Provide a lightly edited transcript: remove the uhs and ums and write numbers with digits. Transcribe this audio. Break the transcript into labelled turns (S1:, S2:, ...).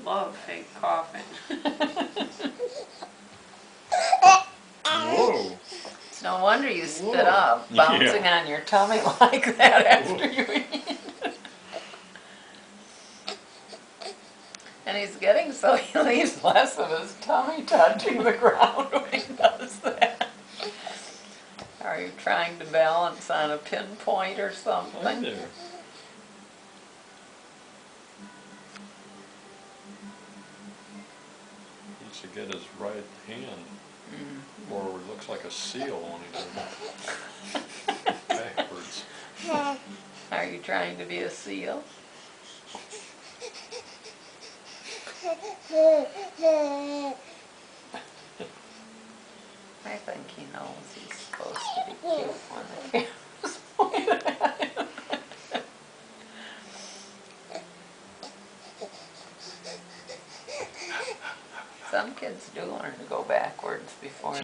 S1: love fake coughing.
S2: Whoa.
S1: It's no wonder you spit
S2: Whoa.
S1: up, bouncing
S2: Yeah.
S1: on your tummy like that after you eat. And he's getting so he leaves less of his tummy touching the ground when he does that. Are you trying to balance on a pinpoint or
S2: Hi
S1: something?
S2: there. He should get his right hand forward. Looks like a seal when he does it. Backwards.
S1: Are you trying to be a seal? I think he knows he's supposed to be cute when the camera's pointed at him. Some kids do learn to go backwards before